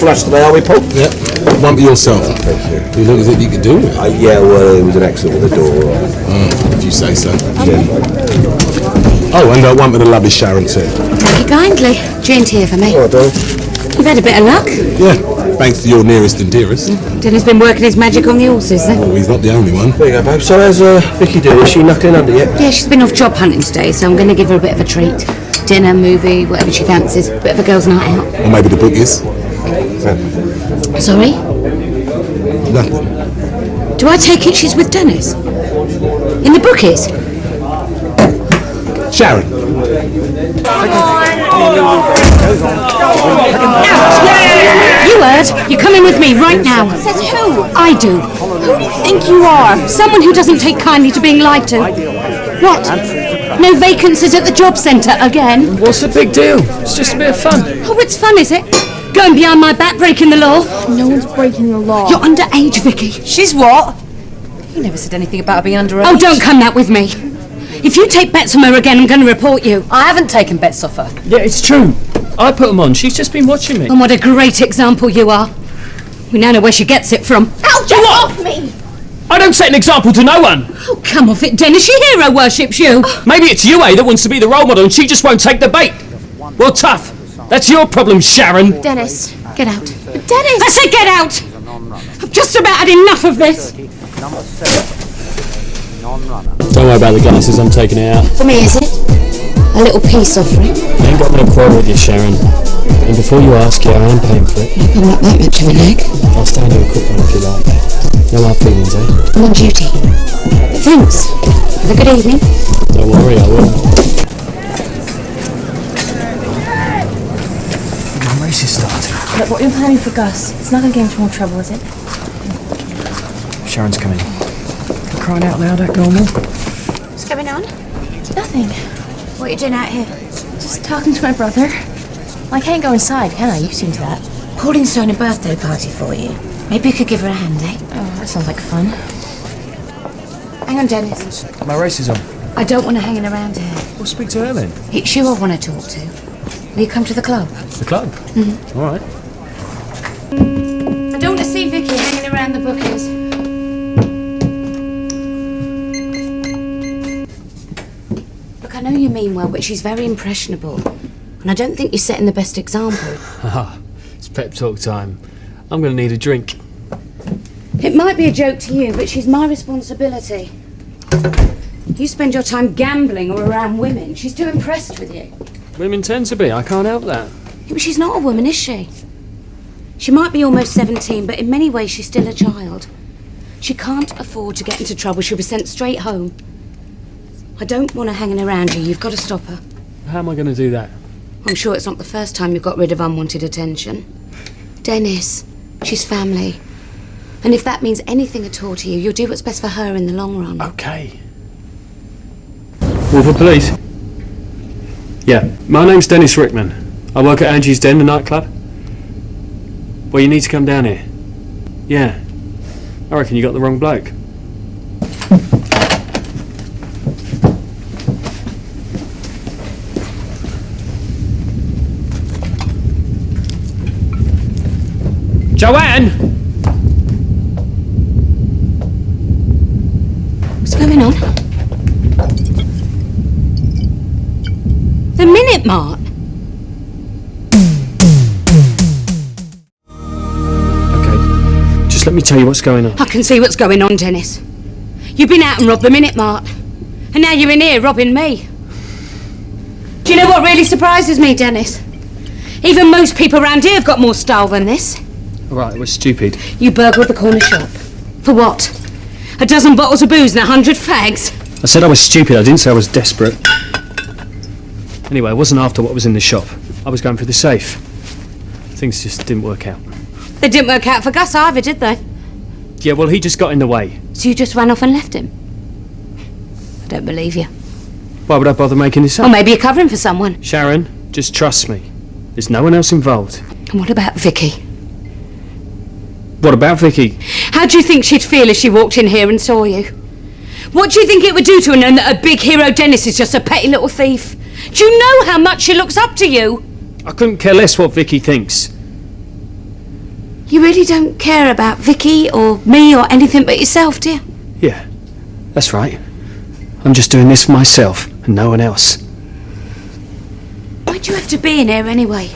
flush today, are we, Paul? Yep. One for yourself. Thank you. You look as if you could do it. Yeah, well, it was an accident with the door. If you say so. Yeah. Oh, and one for the lovely Sharon too. Thank you kindly. Drink here for me. Oh, I do. You've had a bit of luck. Yeah, thanks to your nearest and dearest. Dennis been working his magic on the horses, then. Oh, he's not the only one. There you go, babe. So how's Vicky doing? Is she knuckling under yet? Yeah, she's been off job hunting today, so I'm going to give her a bit of a treat. Dinner, movie, whatever she fancies. Bit of a girls' night out. Or maybe the bookies. Sorry? Nothing. Do I take it she's with Dennis? In the bookies? Sharon. You heard? You're coming with me right now. Says who? I do. Who do you think you are? Someone who doesn't take kindly to being lied to. What? No vacancies at the job centre again? What's the big deal? It's just a bit of fun. Oh, it's fun, is it? Going behind my back, breaking the law? No one's breaking the law. You're underage, Vicky. She's what? You never said anything about her being underage. Oh, don't come that with me. If you take bets from her again, I'm going to report you. I haven't taken bets off her. Yeah, it's true. I put them on. She's just been watching me. And what a great example you are. We now know where she gets it from. Ow, get off me! I don't set an example to no one. Oh, come off it, Dennis. She hero worships you. Maybe it's you, that wants to be the role model and she just won't take the bait. Well, tough. That's your problem, Sharon. Dennis, get out. Dennis! I said get out! I've just about had enough of this. Don't worry about the glasses, I'm taking it out. For me, is it? A little peace offering. I ain't got no quarrel with you, Sharon. And before you ask, yeah, I am paying for it. I'm not that much of an egg. I'll stand you a quick one if you like. No hard feelings, eh? I'm on duty. Thanks. Have a good evening. Don't worry, I will. My race is starting. Look, what you're planning for Gus, it's not going to get into more trouble, is it? Sharon's coming. Crying out loud, act normal. What's going on? Nothing. What are you doing out here? Just talking to my brother. I can't go inside, can I? You've seen to that. Pauline's throwing a birthday party for you. Maybe you could give her a hand, eh? Oh, that sounds like fun. Hang on, Dennis. My race is on. I don't want her hanging around here. We'll speak to her then. It's you I want to talk to. Will you come to the club? The club? Mm-hmm. All right. I don't want to see Vicky hanging around the bookies. Look, I know you mean well, but she's very impressionable. And I don't think you're setting the best example. Haha, it's pep talk time. I'm going to need a drink. It might be a joke to you, but she's my responsibility. You spend your time gambling or around women. She's too impressed with you. Women tend to be. I can't help that. Yeah, but she's not a woman, is she? She might be almost 17, but in many ways she's still a child. She can't afford to get into trouble. She'll be sent straight home. I don't want her hanging around you. You've got to stop her. How am I going to do that? I'm sure it's not the first time you've got rid of unwanted attention. Dennis, she's family. And if that means anything at all to you, you'll do what's best for her in the long run. Okay. Wolford Police? Yeah, my name's Dennis Rickman. I work at Angie's Den, the nightclub. Well, you need to come down here. Yeah. I reckon you got the wrong bloke. Joanne! What's going on? The Minute Mart. Okay, just let me tell you what's going on. I can see what's going on, Dennis. You've been out and robbed the Minute Mart. And now you're in here robbing me. Do you know what really surprises me, Dennis? Even most people around here have got more style than this. Right, it was stupid. You burgled the corner shop. For what? A dozen bottles of booze and 100 fags? I said I was stupid, I didn't say I was desperate. Anyway, I wasn't after what was in the shop. I was going for the safe. Things just didn't work out. They didn't work out for Gus either, did they? Yeah, well, he just got in the way. So you just ran off and left him? I don't believe you. Why would I bother making this up? Or maybe you're covering for someone. Sharon, just trust me. There's no one else involved. And what about Vicky? What about Vicky? How do you think she'd feel if she walked in here and saw you? What do you think it would do to her knowing that a big hero Dennis is just a petty little thief? Do you know how much she looks up to you? I couldn't care less what Vicky thinks. You really don't care about Vicky or me or anything but yourself, do you? Yeah, that's right. I'm just doing this for myself and no one else. Why'd you have to be in here anyway?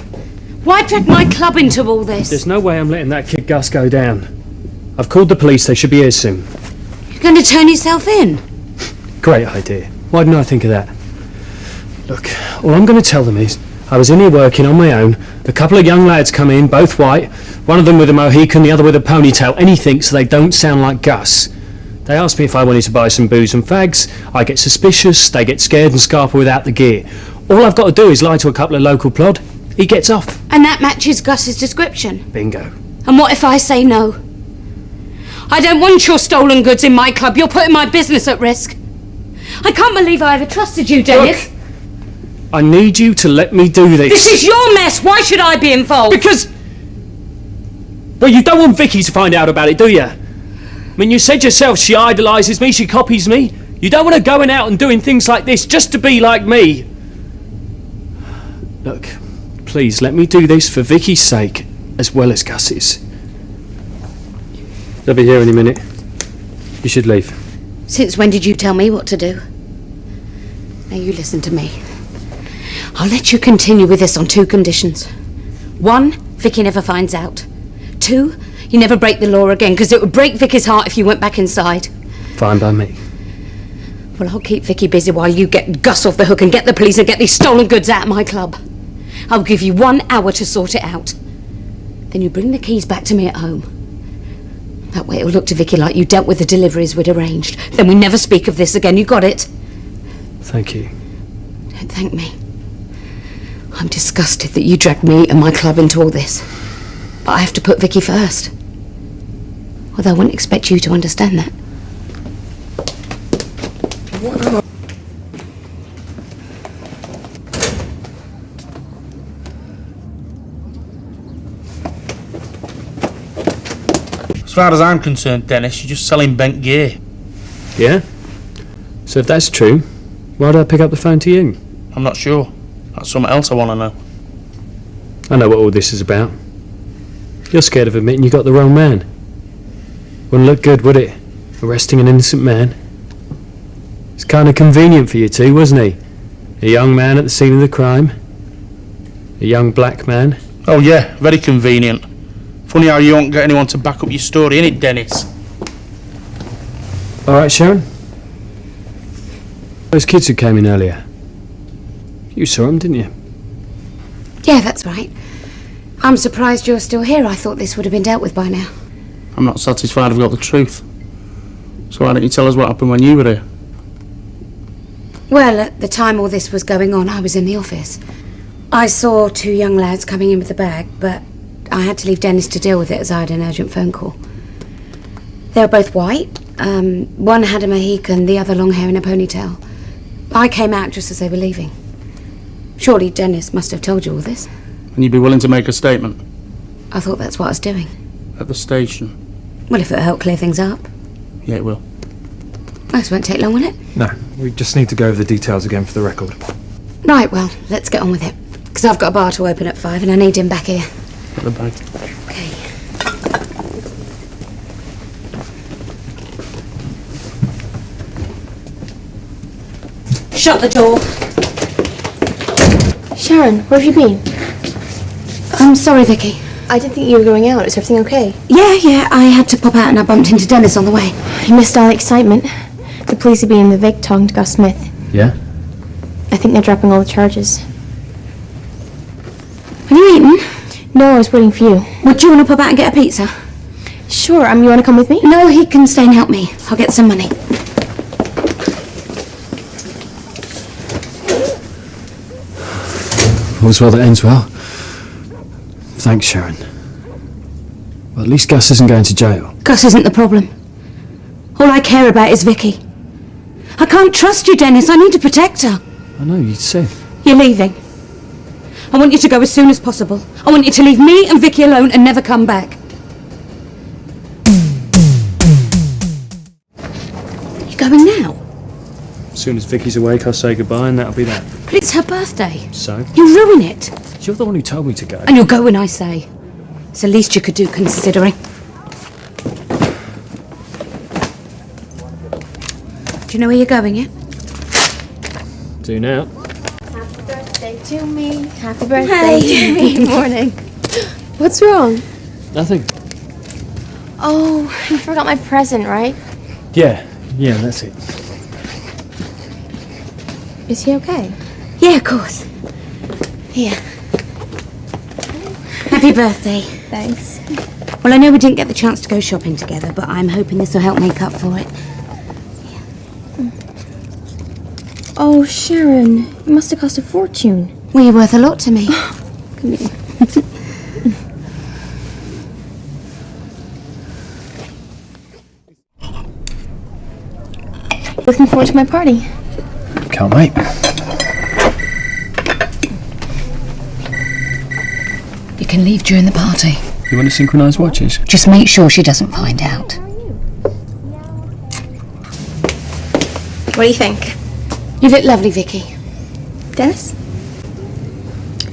Why drag my club into all this? There's no way I'm letting that kid Gus go down. I've called the police, they should be here soon. You're going to turn yourself in? Great idea. Why didn't I think of that? Look, all I'm going to tell them is I was in here working on my own. A couple of young lads come in, both white. One of them with a mohican, the other with a ponytail. Anything so they don't sound like Gus. They asked me if I wanted to buy some booze and fags. I get suspicious, they get scared and scarper without the gear. All I've got to do is lie to a couple of local plod. He gets off. And that matches Gus's description? Bingo. And what if I say no? I don't want your stolen goods in my club. You're putting my business at risk. I can't believe I ever trusted you, Dennis. Look, I need you to let me do this. This is your mess. Why should I be involved? Because... Well, you don't want Vicky to find out about it, do you? I mean, you said yourself she idolises me, she copies me. You don't want her going out and doing things like this just to be like me. Look, please, let me do this for Vicky's sake, as well as Gus's. They'll be here any minute. You should leave. Since when did you tell me what to do? Now you listen to me. I'll let you continue with this on 2 conditions. 1, Vicky never finds out. 2, you never break the law again, because it would break Vicky's heart if you went back inside. Fine by me. Well, I'll keep Vicky busy while you get Gus off the hook and get the police and get these stolen goods out of my club. I'll give you 1 hour to sort it out. Then you bring the keys back to me at home. That way it'll look to Vicky like you dealt with the deliveries we'd arranged. Then we never speak of this again. You got it? Thank you. Don't thank me. I'm disgusted that you dragged me and my club into all this. But I have to put Vicky first. Although I wouldn't expect you to understand that. As far as I'm concerned, Dennis, you're just selling bent gear. Yeah? So if that's true, why did I pick up the phone to you? I'm not sure. That's something else I want to know. I know what all this is about. You're scared of admitting you got the wrong man. Wouldn't look good, would it? Arresting an innocent man. It's kind of convenient for you two, wasn't he? A young man at the scene of the crime. A young black man. Oh yeah, very convenient. Funny how you won't get anyone to back up your story, innit, Dennis? All right, Sharon? Those kids who came in earlier. You saw them, didn't you? Yeah, that's right. I'm surprised you're still here. I thought this would have been dealt with by now. I'm not satisfied I've got the truth. So why don't you tell us what happened when you were here? Well, at the time all this was going on, I was in the office. I saw 2 young lads coming in with the bag, but I had to leave Dennis to deal with it as I had an urgent phone call. They were both white. One had a mohican, the other long hair in a ponytail. I came out just as they were leaving. Surely Dennis must have told you all this. And you'd be willing to make a statement? I thought that's what I was doing. At the station? Well, if it'll help clear things up. Yeah, it will. This won't take long, will it? No, we just need to go over the details again for the record. Right, well, let's get on with it. Because I've got a bar to open at 5 and I need him back here. Get the bag. Okay. Shut the door. Sharon, where have you been? I'm sorry, Vicky. I didn't think you were going out. Is everything okay? Yeah, I had to pop out and I bumped into Dennis on the way. You missed all the excitement. The police have been in the Vic talking to Gus Smith. Yeah? I think they're dropping all the charges. Have you eaten? No, I was waiting for you. Would you want to pop out and get a pizza? Sure, you want to come with me? No, he can stay and help me. I'll get some money. All's well that ends well. Thanks, Sharon. Well, at least Gus isn't going to jail. Gus isn't the problem. All I care about is Vicky. I can't trust you, Dennis. I need to protect her. I know, you said. You're leaving. I want you to go as soon as possible. I want you to leave me and Vicky alone and never come back. You going now? As soon as Vicky's awake, I'll say goodbye and that'll be that. But it's her birthday. So? You'll ruin it. You're the one who told me to go. And you'll go when I say. It's the least you could do, considering. Do you know where you're going yet? Do now. Happy birthday to me. Happy birthday to me. Good morning. What's wrong? Nothing. Oh, you forgot my present, right? Yeah, that's it. Is he okay? Yeah, of course. Here. Happy birthday. Thanks. Well, I know we didn't get the chance to go shopping together, but I'm hoping this will help make up for it. Oh, Sharon, it must have cost a fortune. Well, you're worth a lot to me. Come here. Looking forward to my party. Can't wait. You can leave during the party. You want to synchronise watches? Just make sure she doesn't find out. What do you think? You look lovely, Vicky. Dennis?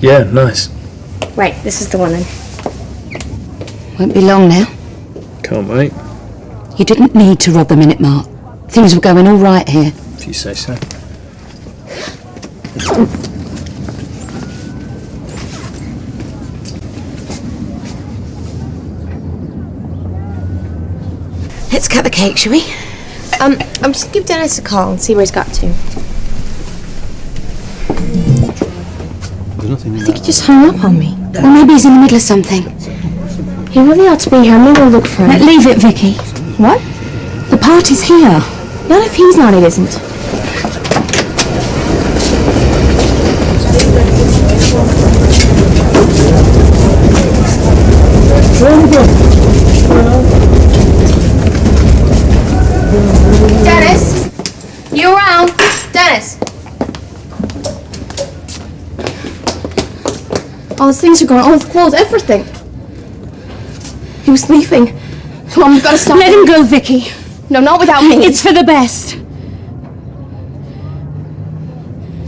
Yeah, nice. Right, this is the one then. Won't be long now. Can't wait. You didn't need to rob the Minute Mart. Things were going all right here. If you say so. Let's cut the cake, shall we? I'm just gonna give Dennis a call and see where he's got to. There's nothing. I think he just hung up on me. Or maybe he's in the middle of something. He really ought to be here. Maybe we'll look for him. Leave it, Vicky. What? The party's here. Not if he's not, it isn't. Dennis! You around? Dennis! All his things are gone, all his clothes, everything. He was leaving. Mom, you've got to stop Let him go, Vicky. No, not without me. It's for the best.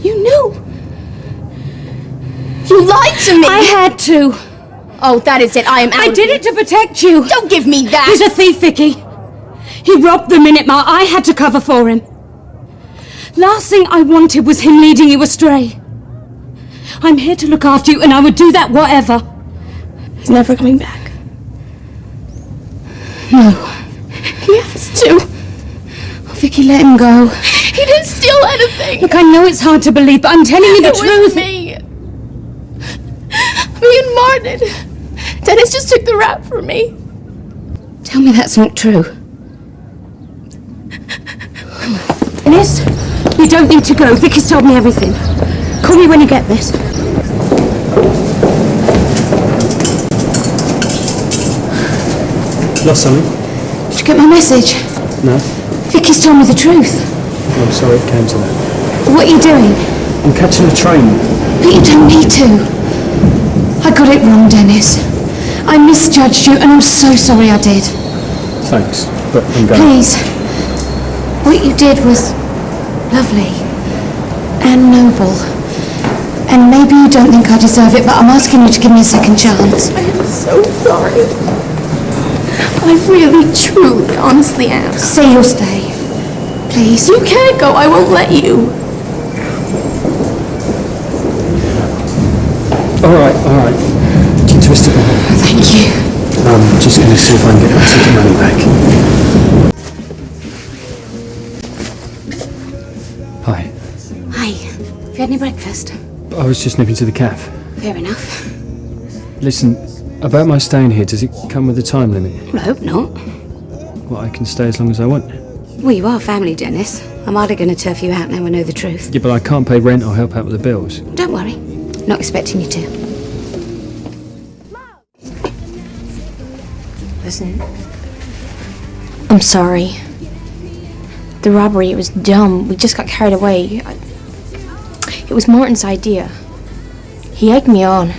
You knew. You lied to me. I had to. Oh, that is it. I am out. I did it to protect you. Don't give me that. He's a thief, Vicky. He robbed the Minute Mart. I had to cover for him. Last thing I wanted was him leading you astray. I'm here to look after you, and I would do that whatever. He's never coming back. No. He has to. Oh, Vicky, let him go. He didn't steal anything. Look, I know it's hard to believe, but I'm telling you the It truth. was me. Me and Martin. Dennis just took the rap for me. Tell me that's not true. Dennis, you don't need to go. Vicky's told me everything. Call me when you get this. Lost something? Did you get my message? No. Vicky's told me the truth. I'm sorry it came to that. What are you doing? I'm catching a train. But you don't need to. I got it wrong, Dennis. I misjudged you, and I'm so sorry I did. Thanks, but I'm going. Please. What you did was lovely and noble. And maybe you don't think I deserve it, but I'm asking you to give me a second chance. I am so sorry. I really, truly, honestly am. Say you'll stay. Please. You can't go. I won't let you. All right. You twisted my arm. Thank you. I'm just going to see if I can get my ticket money back. Hi. Hi. Have you had any breakfast? I was just nipping to the cafe. Fair enough. Listen, about my staying here, does it come with a time limit? Well, I hope not. Well, I can stay as long as I want. Well, you are family, Dennis. I'm hardly going to turf you out now I know the truth. Yeah, but I can't pay rent or help out with the bills. Don't worry. Not expecting you to. Listen. I'm sorry. The robbery, it was dumb. We just got carried away. It was Martin's idea. He egged me on.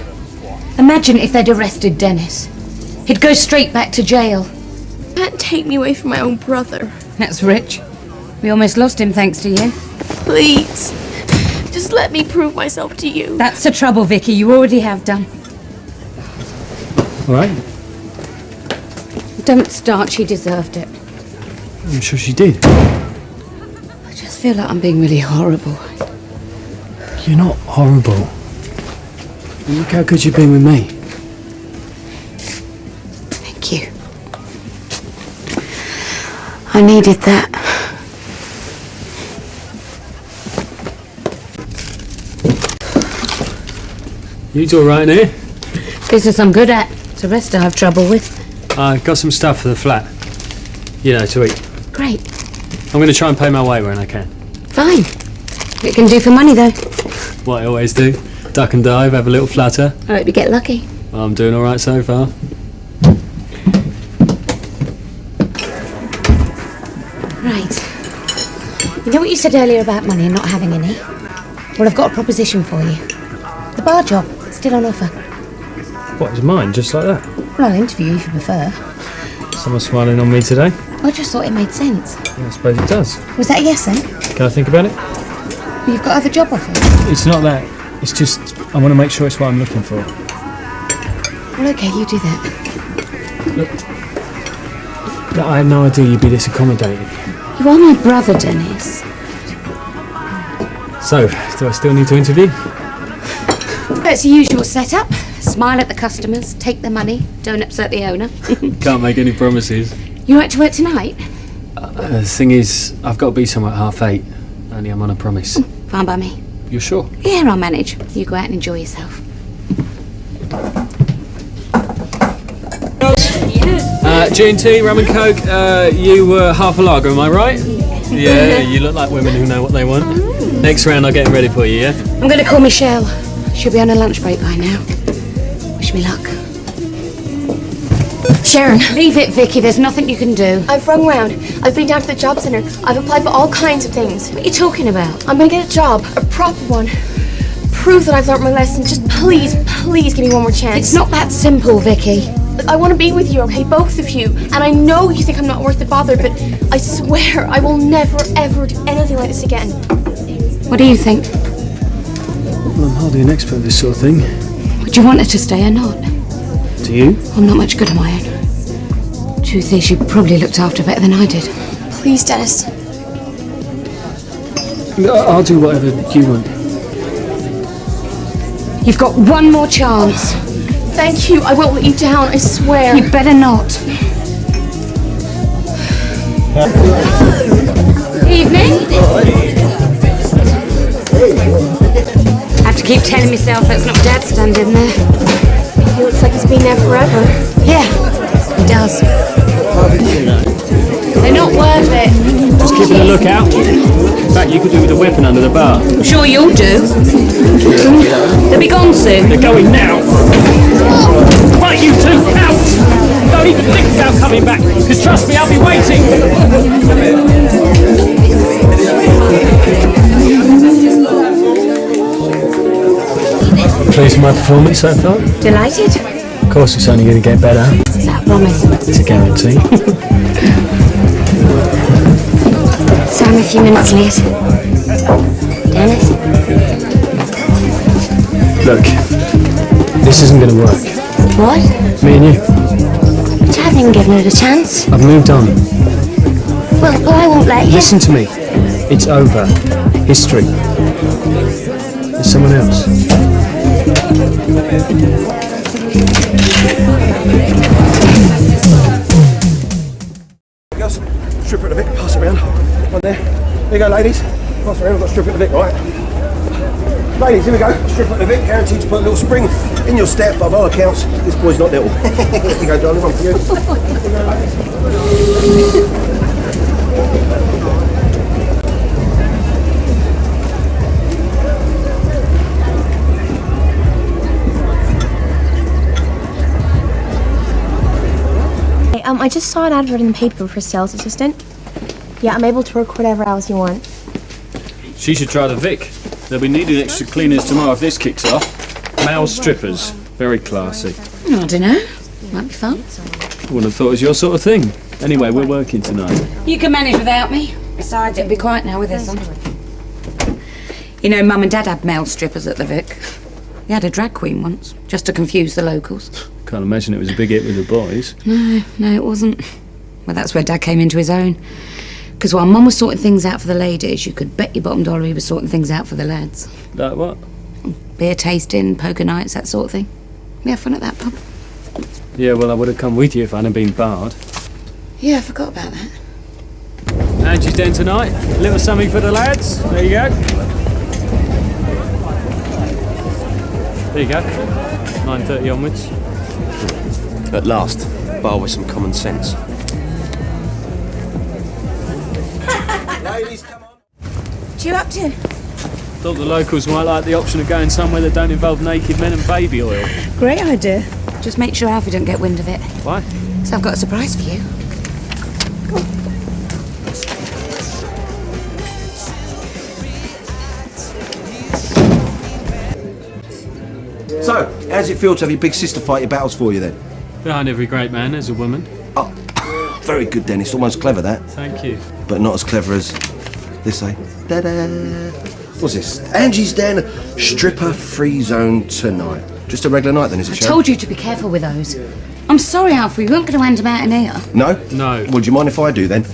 Imagine if they'd arrested Dennis. He'd go straight back to jail. You can't take me away from my own brother. That's rich. We almost lost him thanks to you. Please. Just let me prove myself to you. That's the trouble, Vicky. You already have done. All right? Don't start, she deserved it. I'm sure she did. I just feel like I'm being really horrible. You're not horrible. Look how good you've been with me. Thank you. I needed that. You all right in here? Business I'm good at. The rest I have trouble with. I got some stuff for the flat. You know, to eat. Great. I'm going to try and pay my way when I can. Fine. What can do for money, though? What I always do. Duck and dive, have a little flutter. I hope you get lucky. Well, I'm doing all right so far. Right. You know what you said earlier about money and not having any? Well, I've got a proposition for you. The bar job. Still on offer. What, is mine just like that? Well, I'll interview you if you prefer. Someone smiling on me today? I just thought it made sense. I suppose it does. Was that a yes, then? Can I think about it? Well, you've got other job offers. It's not that. It's just, I want to make sure it's what I'm looking for. Well, okay, you do that. Look, I had no idea you'd be this accommodating. You are my brother, Dennis. So, do I still need to interview? It's the usual setup. Smile at the customers, take their money, don't upset the owner. Can't make any promises. You right to work tonight? The thing is, I've got to be somewhere at 8:30. Only I'm on a promise. Fine by me. You're sure? Yeah, I'll manage. You go out and enjoy yourself. G&T, rum and coke, you were half a lager, am I right? Yeah, you look like women who know what they want. Next round I'll get them ready for you, yeah? I'm going to call Michelle. She'll be on a lunch break by now. Wish me luck. Sharon, Leave it, Vicky. There's nothing you can do. I've rung round. I've been down to the job centre. I've applied for all kinds of things. What are you talking about? I'm gonna get a job, a proper one. Prove that I've learnt my lesson. Just please, please give me one more chance. It's not that simple, Vicky. I want to be with you, okay? Both of you. And I know you think I'm not worth the bother, but I swear I will never, ever do anything like this again. What do you think? Well, I'm hardly an expert at this sort of thing. Would you want her to stay or not? Do you? I'm not much good on my own. Truth is, you probably looked after better than I did. Please, Dennis. I'll do whatever you want. You've got one more chance. Thank you. I won't let you down, I swear. You better not. Evening. I have to keep telling myself that's not Dad standing there. He looks like he's been there forever. Yeah, he does. They're not worth it. Just keeping a lookout. In fact, you could do with a weapon under the bar. I'm sure you'll do. They'll be gone soon. They're going now. Right, you two, out! Don't even think about coming back, because trust me, I'll be waiting. Pleased with my performance so far? Delighted. Of course, it's only going to get better. I promise. It's a guarantee. So I'm a few minutes late. Dennis? Look, this isn't going to work. What? Me and you. But I haven't even given it a chance. I've moved on. Well, I won't let you. Listen to me. It's over. History. There's someone else. Girls, stripper at the Vic, pass it around. On there. Here you go, ladies. Pass it around, we've got stripper at the Vic, right? Ladies, here we go. Stripper at the Vic, guaranteed to put a little spring in your step. By all accounts, this boy's not little. Here you go, darling, one for you. Here you go, ladies. I just saw an advert in the paper for sales assistant. Yeah, I'm able to work whatever hours you want. She should try the Vic. They'll be needing extra cleaners tomorrow if this kicks off. Male strippers. Very classy. I don't know. Might be fun. Wouldn't have thought it was your sort of thing. Anyway, we're working tonight. You can manage without me. Besides, it'll be quiet now with this on. You know, Mum and Dad had male strippers at the Vic. They had a drag queen once, just to confuse the locals. Can't imagine it was a big hit with the boys. No, it wasn't. Well, that's where Dad came into his own. Because while Mum was sorting things out for the ladies, you could bet your bottom dollar he was sorting things out for the lads. Like what? Beer tasting, poker nights, that sort of thing. We have fun at that pub. Yeah, well, I would have come with you if I hadn't been barred. Yeah, I forgot about that. Angie's den tonight. A little something for the lads. There you go. There you go. 9:30 onwards. At last, bar with some common sense. Ladies, come on. What are you up to? Thought the locals might like the option of going somewhere that don't involve naked men and baby oil. Great idea. Just make sure Alfie don't get wind of it. Why? So I've got a surprise for you. Go on. So, how's it feel to have your big sister fight your battles for you then? Behind every great man there's a woman. Oh, very good, Dennis. Almost clever, that. Thank you. But not as clever as this, eh? Da-da! What's this? Angie's Den, stripper-free zone tonight. Just a regular night then, is it, I Sharon? told you to be careful with those. I'm sorry, Alfie, we weren't going to hand them out in here. No? No. Well, do you mind if I do then?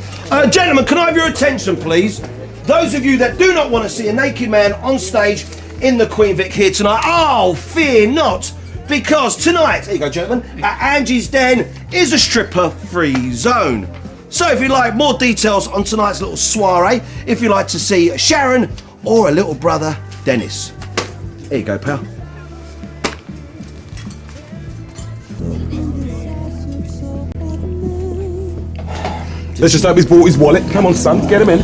Gentlemen, can I have your attention, please? Those of you that do not want to see a naked man on stage in the Queen Vic here tonight, oh, fear not, because tonight, here you go, gentlemen, Angie's Den is a stripper-free zone. So if you'd like more details on tonight's little soiree, if you'd like to see Sharon or a little brother, Dennis. Here you go, pal. Let's just hope he's brought his wallet. Come on, son, get him in.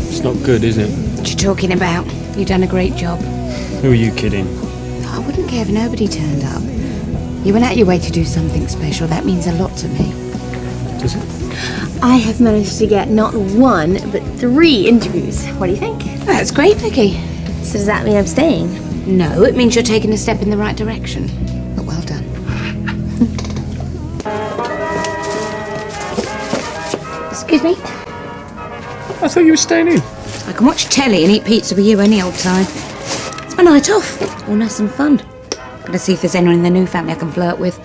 It's not good, is it? What you talking about? You've done a great job. Who are you kidding? I wouldn't care if nobody turned up. You went out your way to do something special. That means a lot to me. Does it? I have managed to get not one, but 3 interviews. What do you think? That's great, Vicky. So does that mean I'm staying? No, it means you're taking a step in the right direction. But well done. Excuse me? I thought you were staying in. I can watch telly and eat pizza with you any old time. It's my night off. All nice and fun. Gotta see if there's anyone in the new family I can flirt with.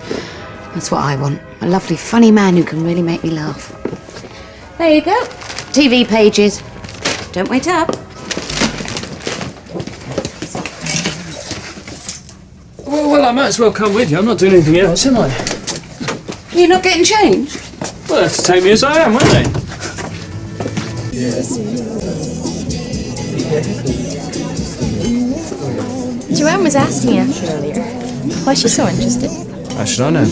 That's what I want. A lovely, funny man who can really make me laugh. There you go. TV pages. Don't wait up. Well, I might as well come with you. I'm not doing anything else, am I? You're not getting changed? Well, they have to take me as I am, won't they? Joanne was asking you earlier. Why is she so interested? How should I know?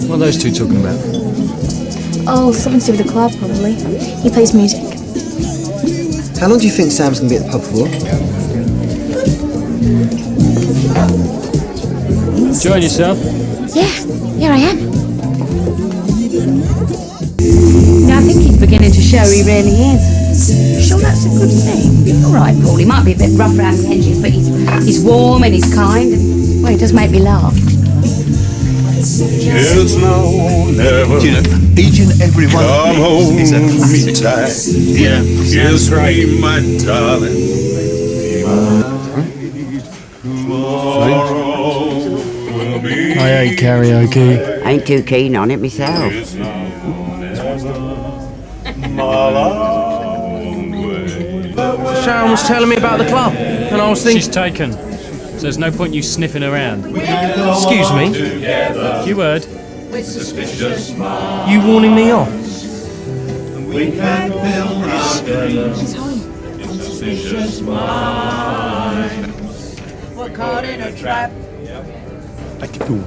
What are those two talking about? Oh, something to do with the club, probably. He plays music. How long do you think Sam's going to be at the pub for? Enjoying yourself? Yeah, here I am. Now I think he's beginning to show he really is. Sure, that's a good thing. All right, Paul. He might be a bit rough around the edges, but he's warm and he's kind, and well, he does make me laugh. Yes, no, never. Do you know, each and every one Come of home these is a to classic. tight. Yeah, yes, right, my darling. Tomorrow will be. I hate karaoke. Ain't too keen on it myself. Sharon was telling me about the club, and I was thinking... She's taken. So there's no point you sniffing around. Excuse me? You heard. You warning me off? We can build our dreams in suspicious mind. We're caught in a trap. Thank you.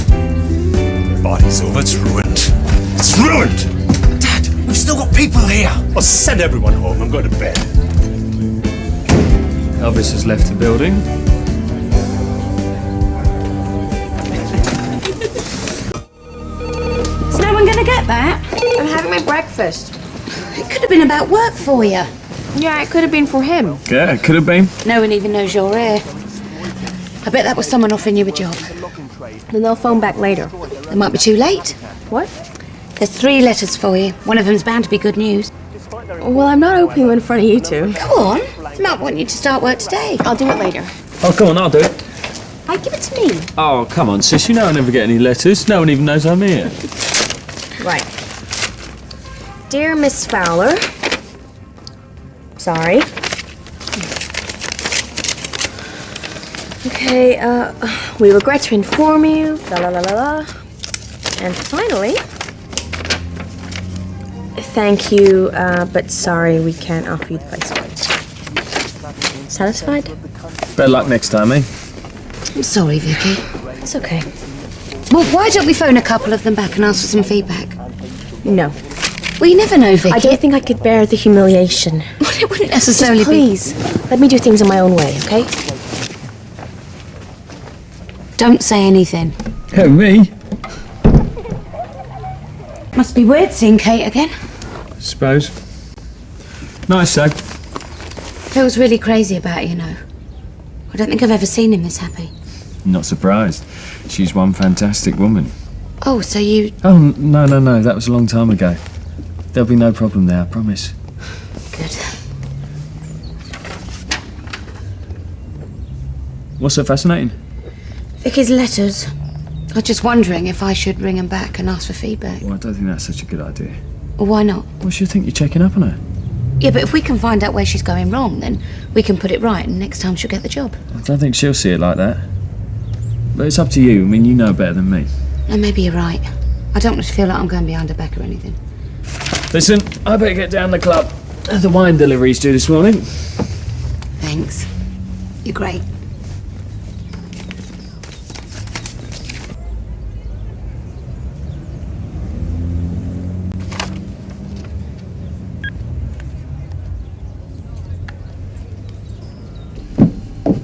Party's over, it's ruined. It's ruined! Dad, we've still got people here. I'll send everyone home, I'm going to bed. Elvis has left the building. Is no one going to get that? I'm having my breakfast. It could have been about work for you. Yeah, it could have been for him. Yeah, it could have been. No one even knows you're here. I bet that was someone offering you a job. Then they'll phone back later. It might be too late. What? There's 3 letters for you. One of them's bound to be good news. Well, I'm not opening one in front of you two. Go on. I might want you to start work today. I'll do it later. Oh, come on, I'll do it. give it to me. Oh, come on, sis. You know I never get any letters. No one even knows I'm here. Right. Dear Miss Fowler. Sorry. Okay, we regret to inform you, la la la la la. And finally, thank you, but sorry, we can't offer you the placement. Satisfied? Better luck next time, eh? I'm sorry, Vicky. It's okay. Well, why don't we phone a couple of them back and ask for some feedback? No. Well, you never know, Vicky. I don't think I could bear the humiliation. Well, it wouldn't necessarily Please, let me do things in my own way, okay? Don't say anything. Who, me? Must be weird seeing Kate again. Suppose. Nice, though. Phil's really crazy about it, you know. I don't think I've ever seen him this happy. Not surprised. She's one fantastic woman. Oh, so you... Oh, no. That was a long time ago. There'll be no problem there, I promise. Good. What's so fascinating? Vicky's letters. I was just wondering if I should ring him back and ask for feedback. Well, I don't think that's such a good idea. Or why not? Well, she'll think you're checking up on her. Yeah, but if we can find out where she's going wrong, then we can put it right and next time she'll get the job. I don't think she'll see it like that. But it's up to you. I mean, you know better than me. And maybe you're right. I don't want to feel like I'm going behind her back or anything. Listen, I better get down the club. The wine delivery's due this morning. Thanks. You're great.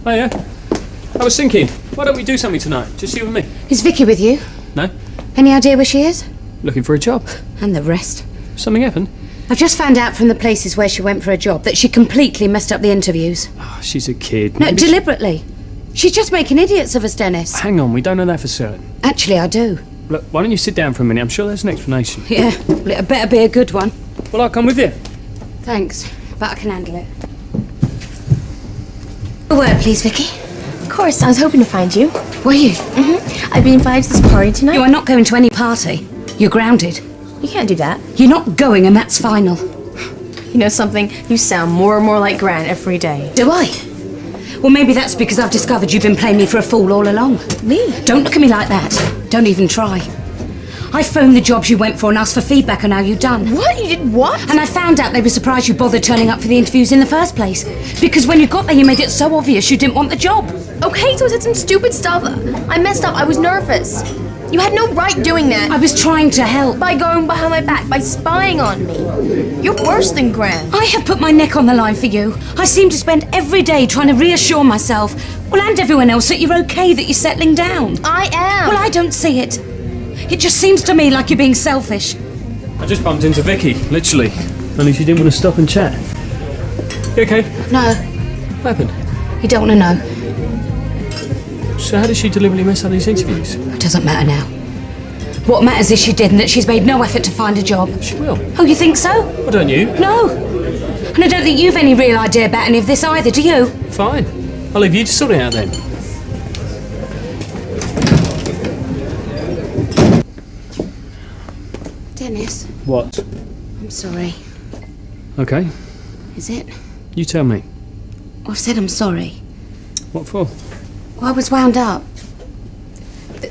Oh, yeah? I was thinking, why don't we do something tonight? Just you and me. Is Vicky with you? No? Any idea where she is? Looking for a job. And the rest. Something happened? I've just found out from the places where she went for a job that she completely messed up the interviews. Oh, she's a kid. No, deliberately. She's just making idiots of us, Dennis. Hang on, we don't know that for certain. Actually, I do. Look, why don't you sit down for a minute? I'm sure there's an explanation. Yeah, well, it better be a good one. Well, I'll come with you. Thanks, but I can handle it. A word, please, Vicky. Of course, I was hoping to find you. Were you? Mm-hmm. I've been invited to this party tonight. You are not going to any party. You're grounded. You can't do that. You're not going, and that's final. You know something? You sound more and more like Gran every day. Do I? Well, maybe that's because I've discovered you've been playing me for a fool all along. Me? Don't look at me like that. Don't even try. I phoned the jobs you went for and asked for feedback on how you'd done. What? You did what? And I found out they were surprised you bothered turning up for the interviews in the first place. Because when you got there, you made it so obvious you didn't want the job. Okay, so I said some stupid stuff. I messed up. I was nervous. You had no right doing that. I was trying to help. By going behind my back, by spying on me. You're worse than Gran. I have put my neck on the line for you. I seem to spend every day trying to reassure myself, well, and everyone else, that you're okay, that you're settling down. I am. Well, I don't see it. It just seems to me like you're being selfish. I just bumped into Vicky, literally. Only she didn't want to stop and chat. You okay? No. What happened? You don't want to know. So how did she deliberately mess up these interviews? It doesn't matter now. What matters is she did and that she's made no effort to find a job. She will. Oh, you think so? Well, don't you? No. And I don't think you've any real idea about any of this either, do you? Fine. I'll leave you to sort it out then. Dennis, What? I'm sorry. Okay. Is it? You tell me. Well, I've said I'm sorry. What for? Well, I was wound up.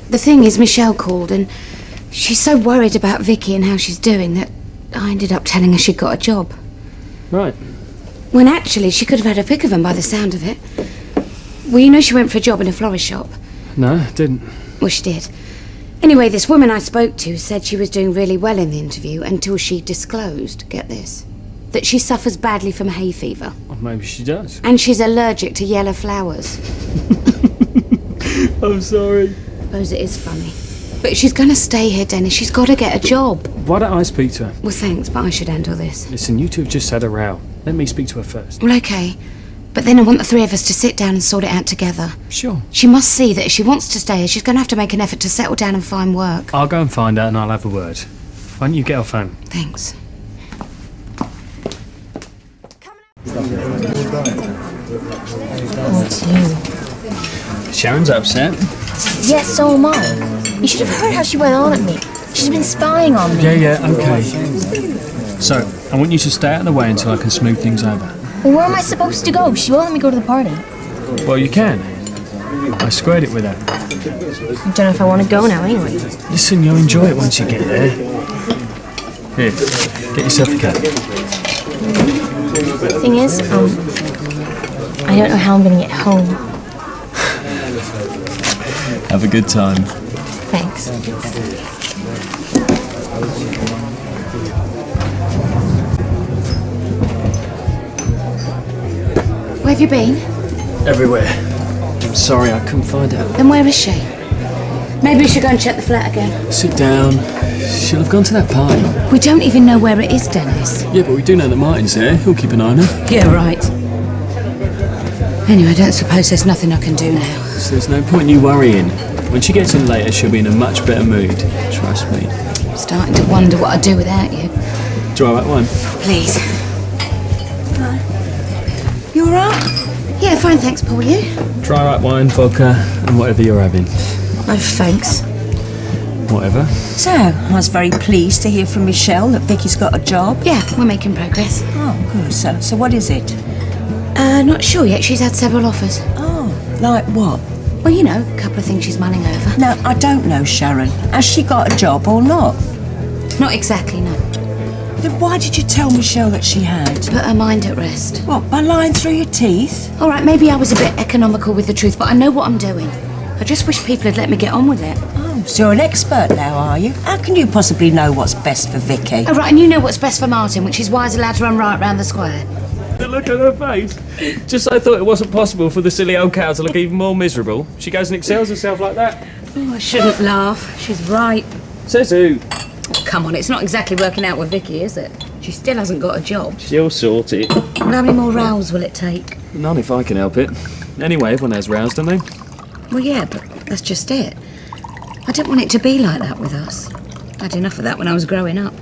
The thing is, Michelle called and she's so worried about Vicky and how she's doing that I ended up telling her she'd got a job. Right. When actually she could have had a pick of them by the sound of it. Well, you know she went for a job in a florist shop. No, didn't. Well, she did. Anyway, this woman I spoke to said she was doing really well in the interview until she disclosed, get this, that she suffers badly from hay fever. Well, maybe she does. And she's allergic to yellow flowers. I'm sorry. Suppose it is funny. But she's going to stay here, Dennis. She's got to get a job. Why don't I speak to her? Well, thanks, but I should handle this. Listen, you two have just had a row. Let me speak to her first. Well, okay. But then I want the three of us to sit down and sort it out together. Sure. She must see that if she wants to stay here, she's going to have to make an effort to settle down and find work. I'll go and find out and I'll have a word. Why don't you get off home? Thanks. Oh, it's you. Sharon's upset. Yes, so am I. You should have heard how she went on at me. She's been spying on me. Yeah, okay. So, I want you to stay out of the way until I can smooth things over. Well, where am I supposed to go? She won't let me go to the party. Well, you can. I squared it with her. I don't know if I want to go now anyway. Listen, you'll enjoy it once you get there. Here, get yourself a cab. The thing is, I don't know how I'm going to get home. Have a good time. Thanks. Where have you been? Everywhere. I'm sorry, I couldn't find her. Then where is she? Maybe we should go and check the flat again. Sit down. She'll have gone to that party. We don't even know where it is, Dennis. Yeah, but we do know that Martin's there. He'll keep an eye on her. Yeah, right. Anyway, I don't suppose there's nothing I can do now. So there's no point in you worrying. When she gets in later, she'll be in a much better mood. Trust me. I'm starting to wonder what I'd do without you. Try that one. Please. You all right? Yeah, fine, thanks, Paul. You? Dry white wine, vodka, and whatever you're having. Oh, thanks. Whatever. So, I was very pleased to hear from Michelle that Vicky's got a job. Yeah, we're making progress. Oh, good. So what is it? Not sure yet. She's had several offers. Oh, like what? Well, you know, a couple of things she's mulling over. No, I don't know, Sharon. Has she got a job or not? Not exactly, no. Then why did you tell Michelle that she had? To put her mind at rest. What, by lying through your teeth? All right, maybe I was a bit economical with the truth, but I know what I'm doing. I just wish people had let me get on with it. Oh, so you're an expert now, are you? How can you possibly know what's best for Vicky? Oh, right, and you know what's best for Martin, which is why he's allowed to run right round the square. The look on her face. Just I thought it wasn't possible for the silly old cow to look even more miserable. She goes and excels herself like that. Oh, I shouldn't laugh. She's right. Says who? Oh, come on, it's not exactly working out with Vicky, is it? She still hasn't got a job. She'll sort it. Well, how many more rows will it take? None if I can help it. Anyway, everyone has rows, don't they? Well, yeah, but that's just it. I don't want it to be like that with us. I had enough of that when I was growing up.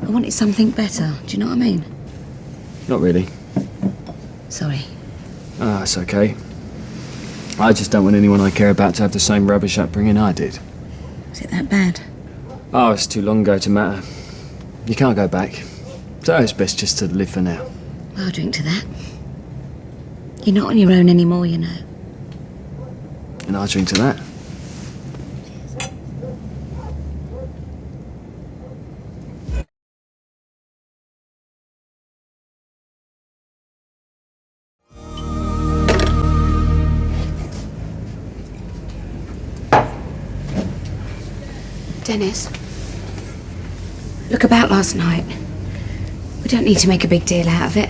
I wanted something better. Do you know what I mean? Not really. Sorry. Ah, it's okay. I just don't want anyone I care about to have the same rubbish upbringing I did. Is it that bad? Oh, it's too long ago to matter. You can't go back. So it's best just to live for now. Well, I'll drink to that. You're not on your own anymore, you know. And I'll drink to that. Dennis, look about last night. We don't need to make a big deal out of it.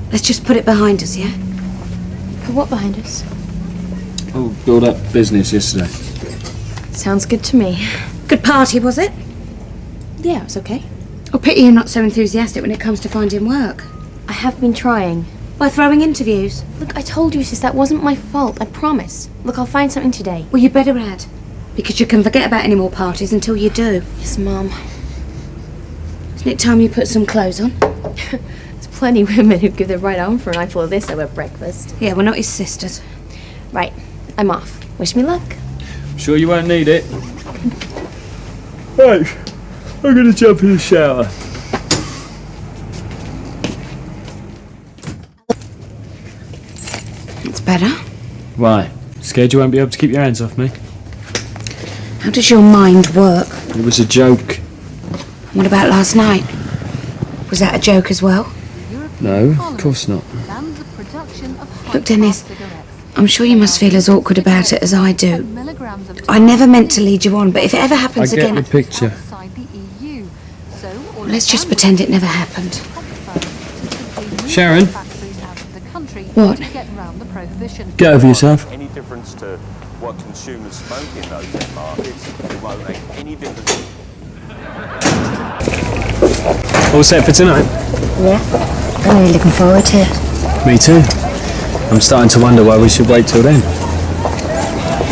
Let's just put it behind us, yeah? Put what behind us? Oh, build up business yesterday. Sounds good to me. Good party, was it? Yeah, it's okay. Oh, pity you're not so enthusiastic when it comes to finding work. I have been trying. By throwing interviews. Look, I told you, sis, that wasn't my fault. I promise. Look, I'll find something today. Well, you better add. Because you can forget about any more parties until you do. Yes, Mum. Isn't it time you put some clothes on? There's plenty of women who'd give their right arm for an eyeful of this over breakfast. Yeah, we're not his sisters. Right, I'm off. Wish me luck. Sure you won't need it. Right, I'm gonna jump in the shower. It's better. Why? Scared you won't be able to keep your hands off me? How does your mind work? It was a joke. What about last night? Was that a joke as well? No, of course not. Look, Dennis, I'm sure you must feel as awkward about it as I do. I never meant to lead you on, but if it ever happens I get again... the picture. Let's just pretend it never happened. Sharon? What? Get over yourself. Any difference to what consumers smoke in those end markets? It won't make any difference. All set for tonight? Yeah, I'm really looking forward to it. Me too. I'm starting to wonder why we should wait till then.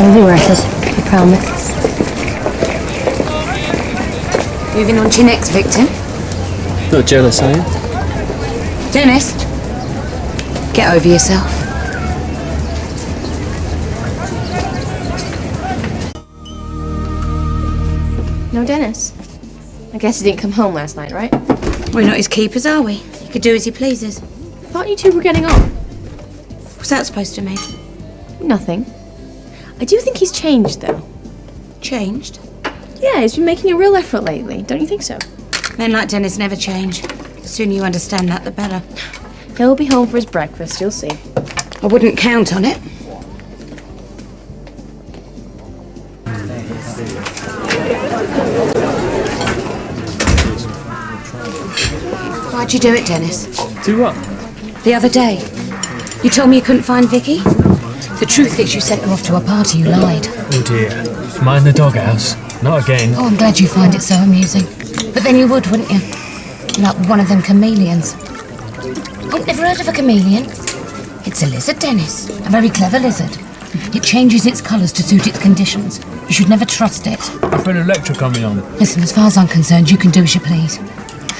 It'll be worth it, I promise. Moving on to your next victim. Not jealous, are you? Dennis, get over yourself. No Dennis? I guess he didn't come home last night, right? We're not his keepers, are we? He could do as he pleases. Thought you two were getting on. What's that supposed to mean? Nothing. I do think he's changed, though. Changed? Yeah, he's been making a real effort lately. Don't you think so? Men like Dennis never change. The sooner you understand that, the better. He'll be home for his breakfast, you'll see. I wouldn't count on it. Why'd you do it, Dennis? Do what? The other day. You told me you couldn't find Vicky. The truth is you sent her off to a party, you lied. Oh dear. Mind the doghouse. Not again. Oh, I'm glad you find it so amusing. But then you would, wouldn't you? Like one of them chameleons. Oh, never heard of a chameleon? It's a lizard, Dennis. A very clever lizard. It changes its colours to suit its conditions. You should never trust it. I put electric on me on. Listen, as far as I'm concerned, you can do as you please.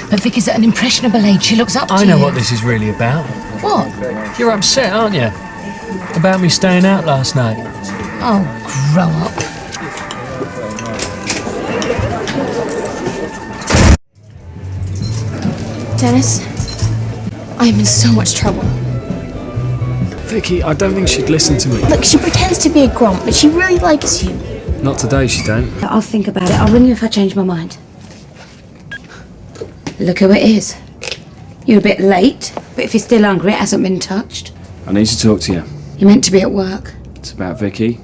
But Vicky's at an impressionable age. She looks up to you. I know what this is really about. What? You're upset, aren't you? About me staying out last night. Oh, grow up. Dennis, I'm in so much trouble. Vicky, I don't think she'd listen to me. Look, she pretends to be a grump, but she really likes you. Not today, she don't. I'll think about it. I'll ring you if I change my mind. Look who it is. You're a bit late, but if you're still hungry, it hasn't been touched. I need to talk to you. You're meant to be at work. It's about Vicky.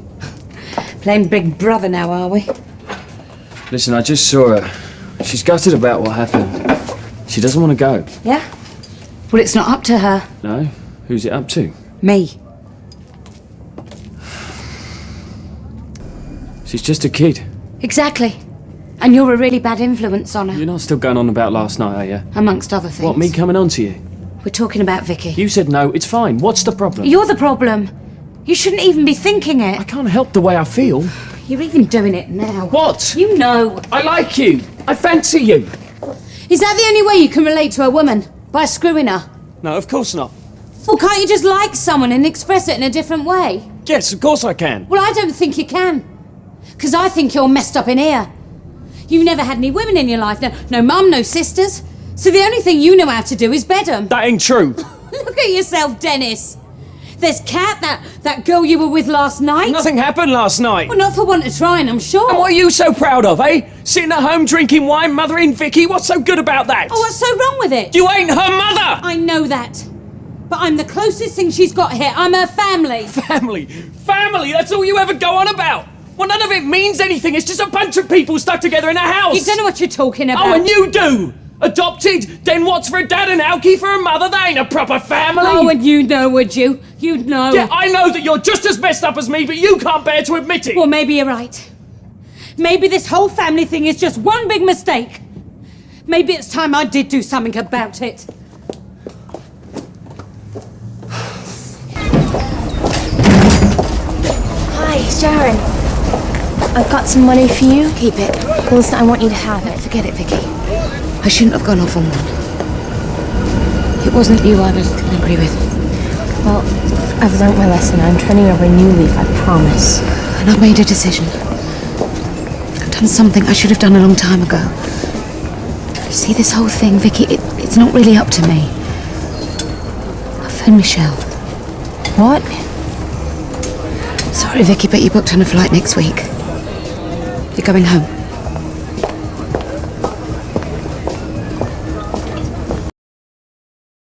Playing big brother now, are we? Listen, I just saw her. She's gutted about what happened. She doesn't want to go. Yeah? Well, it's not up to her. No? Who's it up to? Me. She's just a kid. Exactly. And you're a really bad influence on her. You're not still going on about last night, are you? Amongst other things. What, me coming on to you? We're talking about Vicky. You said no, it's fine. What's the problem? You're the problem. You shouldn't even be thinking it. I can't help the way I feel. You're even doing it now. What? You know. I like you. I fancy you. Is that the only way you can relate to a woman? By screwing her? No, of course not. Well, can't you just like someone and express it in a different way? Yes, of course I can. Well, I don't think you can. Because I think you're messed up in here. You've never had any women in your life. No mum, no sisters. So the only thing you know how to do is bed 'em. That ain't true. Look at yourself, Dennis. There's Kat, that girl you were with last night. Nothing happened last night. Well, not for want of trying, I'm sure. And what are you so proud of, eh? Sitting at home drinking wine, mothering Vicky? What's so good about that? Oh, what's so wrong with it? You ain't her mother! I know that. But I'm the closest thing she's got here. I'm her family. Family? Family? That's all you ever go on about? Well, none of it means anything. It's just a bunch of people stuck together in a house. You don't know what you're talking about. Oh, and you do! Adopted, then what's for a dad and Alki for a mother? That ain't a proper family. Oh, and you know, would you? You'd know. Yeah, I know that you're just as messed up as me, but you can't bear to admit it. Well, maybe you're right. Maybe this whole family thing is just one big mistake. Maybe it's time I did do something about it. Hi, Sharon. I've got some money for you. Keep it. Well, listen, I want you to have it. Forget it, Vicky. I shouldn't have gone off on one. It wasn't you I was angry with. Well, I've learnt my lesson. I'm turning over a new leaf, I promise. And I've made a decision. I've done something I should have done a long time ago. You see, this whole thing, Vicky, it's not really up to me. I'll phone Michelle. What? Sorry, Vicky, but you booked on a flight next week. You're going home.